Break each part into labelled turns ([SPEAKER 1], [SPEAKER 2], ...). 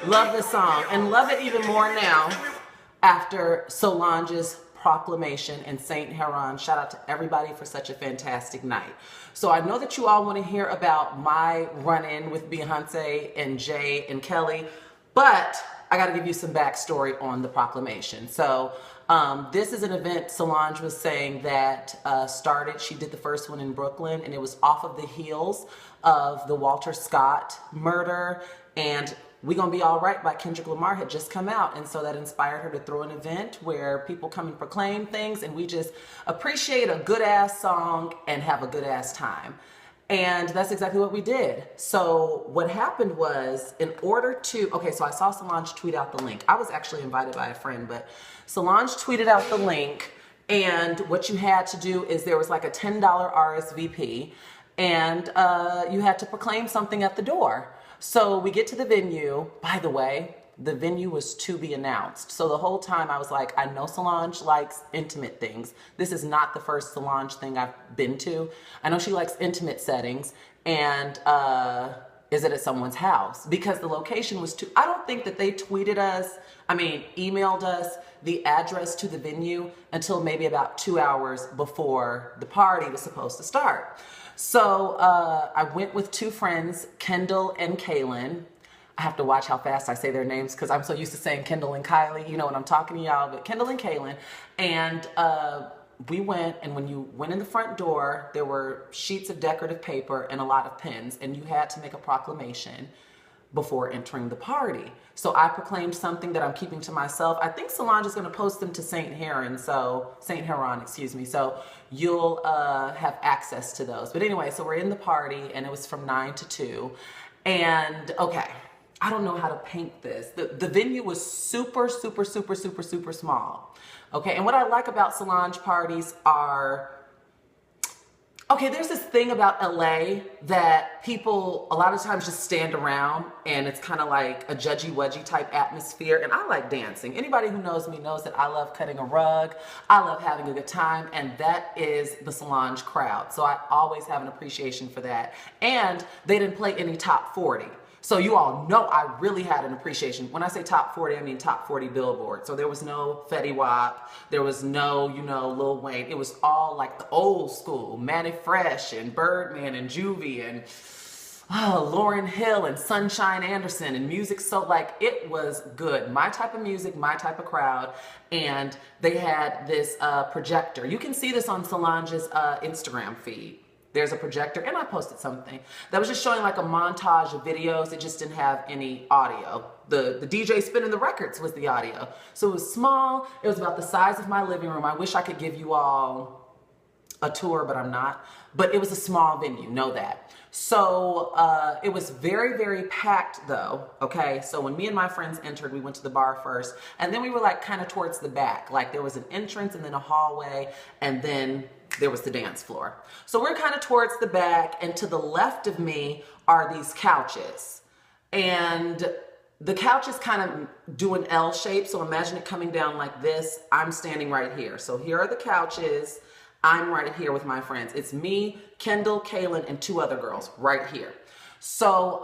[SPEAKER 1] Love this song, and love it even more now after Solange's proclamation and Saint Heron. Shout out to everybody for such a fantastic night. So I know that you all want to hear about my run-in with Beyonce and Jay and Kelly, but I got to give you some backstory on the proclamation. So this is an event Solange was saying that started. She did the first one in Brooklyn, and it was off of the heels of the Walter Scott murder, and We Gonna Be All Right by Kendrick Lamar had just come out, and so that inspired her to throw an event where people come and proclaim things, and we just appreciate a good-ass song and have a good-ass time. And that's exactly what we did. So what happened was, in order to, okay, so I saw Solange tweet out the link. I was actually invited by a friend, but Solange tweeted out the link, and what you had to do is there was like a $10 RSVP, and you had to proclaim something at the door. So we get to the venue. By the way, the venue was to be announced. So the whole time I was like, I know Solange likes intimate things. This is not the first Solange thing I've been to. I know she likes intimate settings. And is it at someone's house? Because the location was I don't think that they emailed us the address to the venue until maybe about 2 hours before the party was supposed to start. So I went with two friends, Kendall and Kaylin. I have to watch how fast I say their names because I'm so used to saying Kendall and Kylie. You know when I'm talking to y'all, but Kendall and Kaylin. And we went, and when you went in the front door, there were sheets of decorative paper and a lot of pens, and you had to make a proclamation before entering the party. So I proclaimed something that I'm keeping to myself. I think Solange is going to post them to Saint Heron, so you'll have access to those. But anyway, so we're in the party, and it was from 9 to 2. And okay, I don't know how to paint this. The venue was super, super, super, super, super small. Okay, and what I like about Solange parties are, okay, there's this thing about LA that people a lot of times just stand around, and it's kind of like a judgy-wudgy type atmosphere, and I like dancing. Anybody who knows me knows that I love cutting a rug, I love having a good time, and that is the Solange crowd. So I always have an appreciation for that. And they didn't play any top 40. So you all know I really had an appreciation. When I say top 40, I mean top 40 Billboard. So there was no Fetty Wap, there was no, Lil Wayne. It was all like the old school, Manny Fresh and Birdman and Juvie and Lauryn Hill and Sunshine Anderson and music. So like it was good. My type of music, my type of crowd. And they had this projector. You can see this on Solange's Instagram feed. There's a projector, and I posted something that was just showing like a montage of videos. It just didn't have any audio. The DJ spinning the records was the audio. So it was small. It was about the size of my living room. I wish I could give you all a tour, but I'm not. But it was a small venue, know that. So it was very, very packed though, okay? So when me and my friends entered, we went to the bar first, and then we were like kind of towards the back. Like there was an entrance and then a hallway, and then there was the dance floor. So we're kind of towards the back, and to the left of me are these couches. And the couches kind of do an L shape, so imagine it coming down like this. I'm standing right here. So here are the couches. I'm right here with my friends. It's me, Kendall, Kaylin, and two other girls right here. So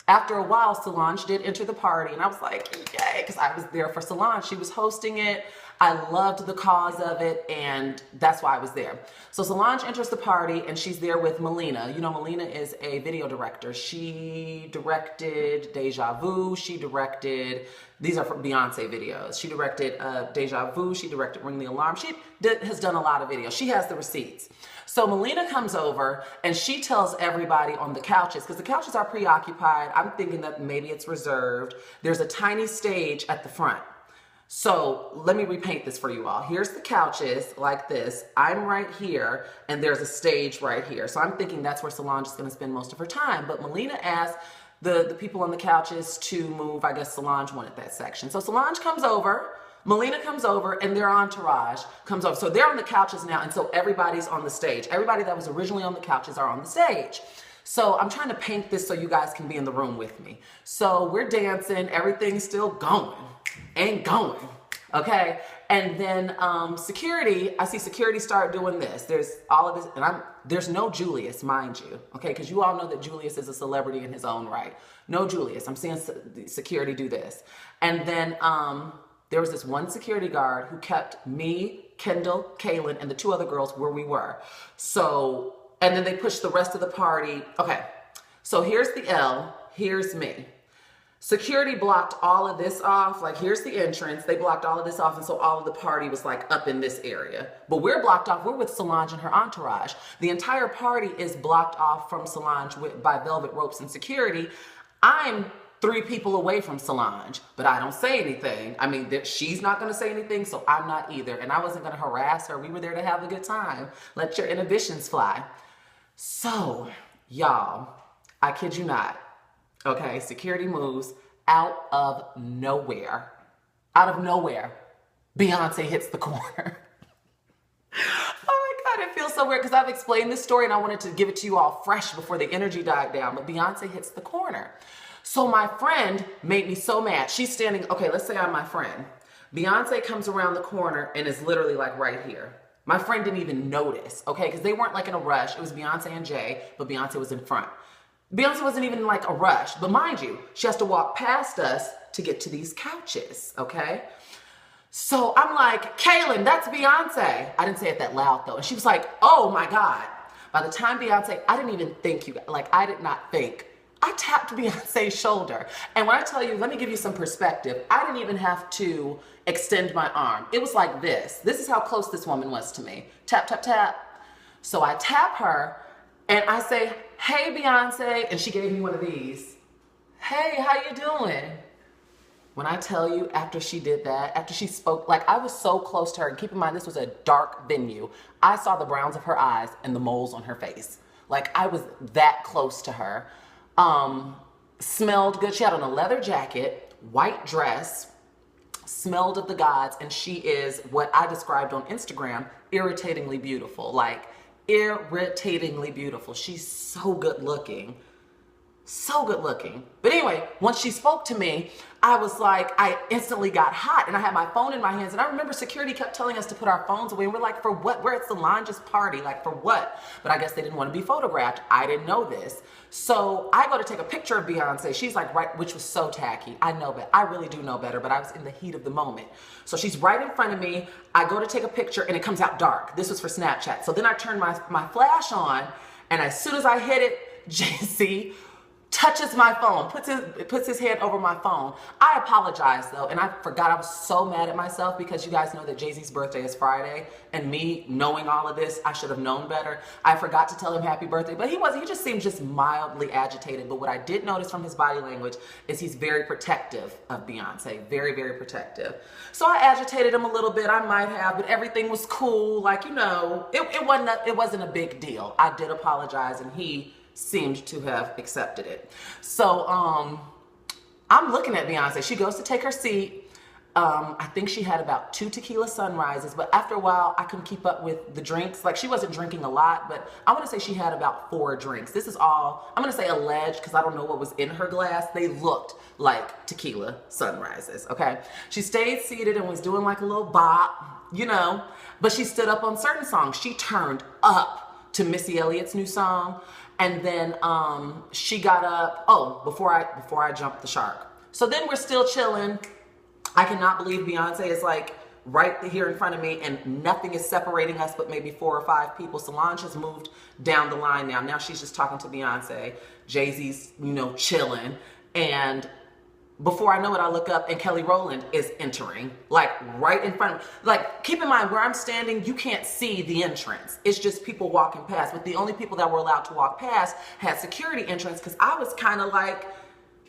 [SPEAKER 1] after a while, Solange did enter the party, and I was like, yay, because I was there for Solange. She was hosting it. I loved the cause of it, and that's why I was there. So Solange enters the party, and she's there with Melina. You know, Melina is a video director. She directed Deja Vu. She directed, these are for Beyonce videos. She directed Deja Vu. She directed Ring the Alarm. She has done a lot of videos. She has the receipts. So Melina comes over, and she tells everybody on the couches, because the couches are preoccupied. I'm thinking that maybe it's reserved. There's a tiny stage at the front. So let me repaint this for you all. Here's the couches like this. I'm right here, and there's a stage right here. So I'm thinking that's where Solange is going to spend most of her time. But Melina asked the people on the couches to move. I guess Solange wanted that section. So Solange comes over, Melina comes over, and their entourage comes over. So they're on the couches now, and so everybody's on the stage. Everybody that was originally on the couches are on the stage. So I'm trying to paint this so you guys can be in the room with me. So we're dancing, everything's still going and going, okay? And then security, I see security start doing this. There's all of this, and there's no Julius, mind you, okay? Because you all know that Julius is a celebrity in his own right. No Julius. I'm seeing security do this. And then there was this one security guard who kept me, Kendall, Kaylin, and the two other girls where we were. So, and then they pushed the rest of the party. Okay, so here's the L, here's me. Security blocked all of this off. Like, here's the entrance. They blocked all of this off, and so all of the party was like up in this area. But we're blocked off. We're with Solange and her entourage. The entire party is blocked off from Solange by velvet ropes and security. I'm 3 people away from Solange, but I don't say anything. I mean, she's not going to say anything, so I'm not either. And I wasn't going to harass her. We were there to have a good time. Let your inhibitions fly. So, y'all, I kid you not. Okay, security moves out of nowhere. Out of nowhere, Beyonce hits the corner. Oh my God, it feels so weird because I've explained this story and I wanted to give it to you all fresh before the energy died down, but Beyonce hits the corner. So my friend made me so mad. She's standing, okay, let's say I'm my friend. Beyonce comes around the corner and is literally like right here. My friend didn't even notice, okay, because they weren't like in a rush. It was Beyonce and Jay, but Beyonce was in front. Beyonce wasn't even in like a rush, but mind you, she has to walk past us to get to these couches, okay? So I'm like, Kaylin, that's Beyonce. I didn't say it that loud though. And she was like, oh my God. By the time Beyonce, I didn't even think I did not think. I tapped Beyonce's shoulder. And when I tell you, let me give you some perspective. I didn't even have to extend my arm. It was like this. This is how close this woman was to me. Tap, tap, tap. So I tap her and I say, hey, Beyonce. And she gave me one of these. Hey, how you doing? When I tell you, after she did that, after she spoke, like I was so close to her. And keep in mind, this was a dark venue. I saw the browns of her eyes and the moles on her face. Like I was that close to her. Smelled good. She had on a leather jacket, white dress, smelled of the gods. And she is what I described on Instagram, irritatingly beautiful. Like, irritatingly beautiful. She's so good looking. So good looking. But anyway, once she spoke to me, I was like, I instantly got hot and I had my phone in my hands. And I remember security kept telling us to put our phones away. And we're like, for what? We're at Solange's party. Like, for what? But I guess they didn't want to be photographed. I didn't know this. So I go to take a picture of Beyonce. She's like right, which was so tacky. I know better. I really do know better, but I was in the heat of the moment. So she's right in front of me. I go to take a picture and it comes out dark. This was for Snapchat. So then I turn my flash on and as soon as I hit it, JC touches my phone, puts his head over my phone. I apologize though, and I forgot. I was so mad at myself because you guys know that Jay-Z's birthday is Friday, and me knowing all of this, I should have known better. I forgot to tell him happy birthday, but he just seemed just mildly agitated. But what I did notice from his body language is he's very protective of Beyonce, very, very protective. So I agitated him a little bit. I might have, but everything was cool. Like, you know, it wasn't a big deal. I did apologize, and he seemed to have accepted it. So I'm looking at Beyonce. She goes to take her seat. I think she had about 2 tequila sunrises, but after a while I couldn't keep up with the drinks. Like, she wasn't drinking a lot, but I want to say she had about 4 drinks. This is all, I'm going to say alleged because I don't know what was in her glass. They looked like tequila sunrises, okay? She stayed seated and was doing like a little bop, you know, but she stood up on certain songs. She turned up to Missy Elliott's new song. And then she got up, before I jumped the shark. So then we're still chilling. I cannot believe Beyonce is like right here in front of me and nothing is separating us but maybe 4 or 5 people. Solange has moved down the line now. Now she's just talking to Beyonce. Jay-Z's, you know, chilling. And before I know it, I look up and Kelly Rowland is entering, like right in front of me. Like, keep in mind where I'm standing, you can't see the entrance. It's just people walking past. But the only people that were allowed to walk past had security entrance because I was kind of like,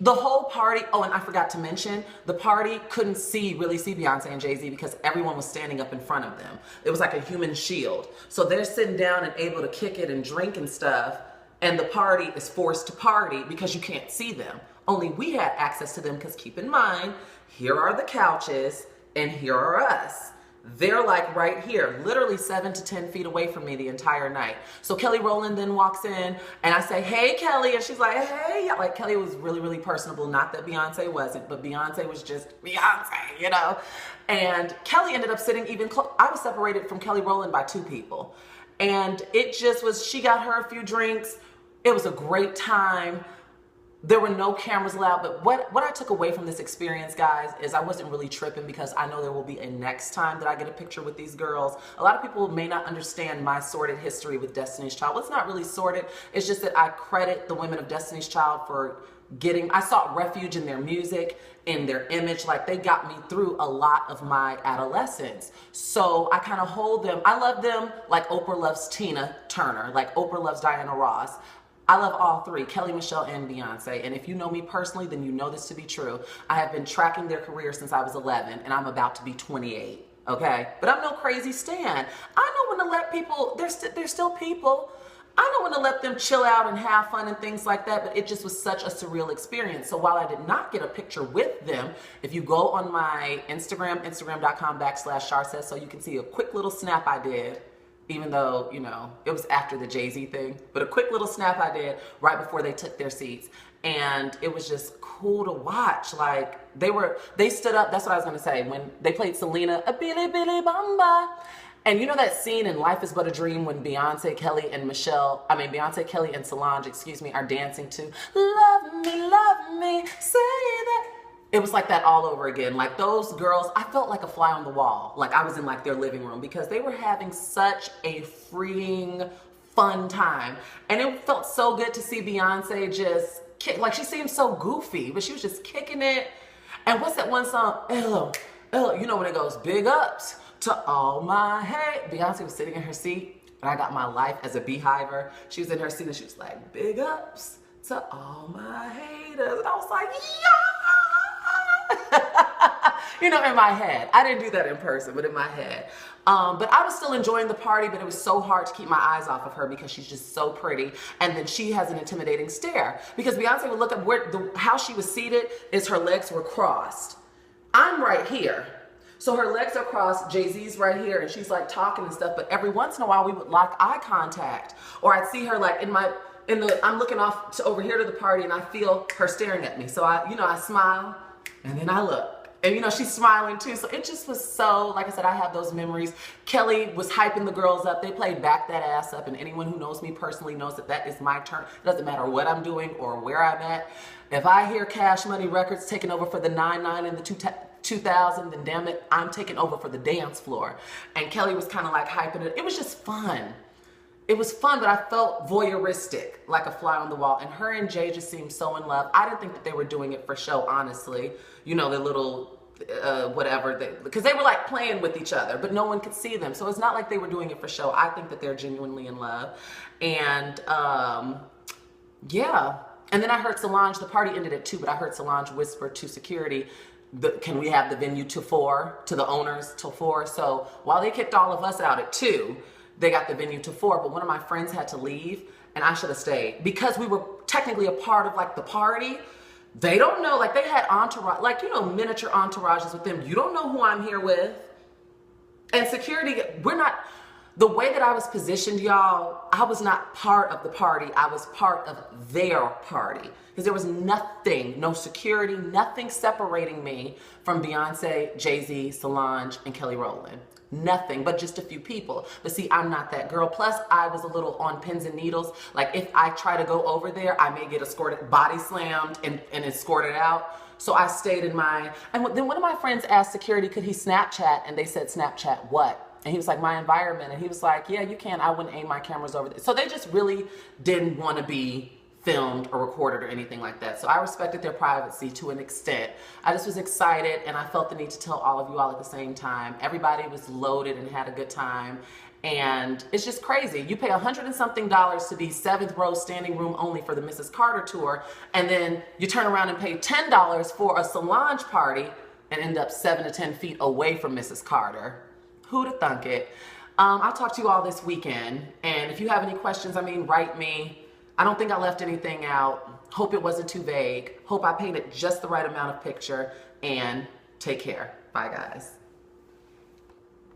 [SPEAKER 1] the whole party, and I forgot to mention, the party couldn't really see Beyonce and Jay-Z because everyone was standing up in front of them. It was like a human shield. So they're sitting down and able to kick it and drink and stuff. And the party is forced to party because you can't see them. Only we had access to them because keep in mind, here are the couches and here are us. They're like right here, literally 7 to 10 feet away from me the entire night. So Kelly Rowland then walks in and I say, hey, Kelly. And she's like, hey. Like Kelly was really, really personable. Not that Beyonce wasn't, but Beyonce was just Beyonce, you know? And Kelly ended up sitting even close. I was separated from Kelly Rowland by 2 people. And it just was, she got her a few drinks. It was a great time. There were no cameras allowed, but what I took away from this experience, guys, is I wasn't really tripping because I know there will be a next time that I get a picture with these girls. A lot of people may not understand my sordid history with Destiny's Child. Well, it's not really sordid. It's just that I credit the women of Destiny's Child for I sought refuge in their music, in their image. Like, they got me through a lot of my adolescence. So I kind of hold them. I love them like Oprah loves Tina Turner, like Oprah loves Diana Ross. I love all 3, Kelly, Michelle, and Beyonce. And if you know me personally, then you know this to be true. I have been tracking their career since I was 11, and I'm about to be 28, okay? But I'm no crazy stan. I know when to let people, they're still people. I know when to let them chill out and have fun and things like that, but it just was such a surreal experience. So while I did not get a picture with them, if you go on my Instagram, instagram.com/Shar says so, you can see a quick little snap I did. Even though, you know, it was after the Jay-Z thing, but a quick little snap I did right before they took their seats. And it was just cool to watch. Like, they stood up, that's what I was gonna say, when they played Selena, a Billy Billy Bamba. And you know that scene in Life is But a Dream when Beyonce, Kelly, and Solange, are dancing to love me, say that. It was like that all over again. Like, those girls, I felt like a fly on the wall. Like, I was in like their living room because they were having such a freeing, fun time. And it felt so good to see Beyonce just kick. Like, she seemed so goofy, but she was just kicking it. And what's that one song? You know when it goes, big ups to all my hate. Beyonce was sitting in her seat and I got my life as a beehiver. She was in her seat and she was like, big ups to all my haters. And I was like, yeah. You know, in my head. I didn't do that in person, but in my head. But I was still enjoying the party, but it was so hard to keep my eyes off of her because she's just so pretty. And then she has an intimidating stare. Because Beyonce would look up how she was seated is her legs were crossed. I'm right here. So her legs are crossed, Jay-Z's right here, and she's like talking and stuff. But every once in a while we would lock eye contact. Or I'd see her like I'm looking off over here to the party and I feel her staring at me. So I smile. And then I look, and you know, she's smiling too. So it just was so, like I said, I have those memories. Kelly was hyping the girls up. They played Back That Ass Up. And anyone who knows me personally knows that that is my turn. It doesn't matter what I'm doing or where I'm at. If I hear Cash Money Records taking over for the 99 and the 2000, then damn it, I'm taking over for the dance floor. And Kelly was kind of like hyping it. It was just fun. It was fun, but I felt voyeuristic, like a fly on the wall. And her and Jay just seemed so in love. I didn't think that they were doing it for show, honestly. You know, the little whatever, because they were like playing with each other, but no one could see them. So it's not like they were doing it for show. I think that they're genuinely in love. And yeah. And then I heard Solange, the party ended at 2, but I heard Solange whisper to security, can we have the venue to 4, to the owners till 4? So while they kicked all of us out at 2, they got the venue to 4, but one of my friends had to leave and I should have stayed because we were technically a part of like the party. They don't know, like they had entourage, like, you know, miniature entourages with them. You don't know who I'm here with. And security, the way that I was positioned, y'all, I was not part of the party. I was part of their party because there was nothing, no security, nothing separating me from Beyonce, Jay-Z, Solange, and Kelly Rowland. Nothing, but just a few people. But see, I'm not that girl. Plus, I was a little on pins and needles. Like, if I try to go over there, I may get escorted, body slammed, and escorted out. So I stayed in my, and then one of my friends asked security, could he Snapchat? And they said, Snapchat what? And he was like, my environment. And he was like, yeah, you can. I wouldn't aim my cameras over there. So they just really didn't want to be filmed or recorded or anything like that. So I respected their privacy to an extent. I just was excited and I felt the need to tell all of you all at the same time. Everybody was loaded and had a good time. And it's just crazy. You pay $100 and something to be 7th row standing room only for the Mrs. Carter tour. And then you turn around and pay $10 for a Solange party and end up 7 to 10 feet away from Mrs. Carter. Who'da thunk it? I'll talk to you all this weekend. And if you have any questions, write me. I don't think I left anything out. Hope it wasn't too vague. Hope I painted just the right amount of picture. And take care. Bye, guys.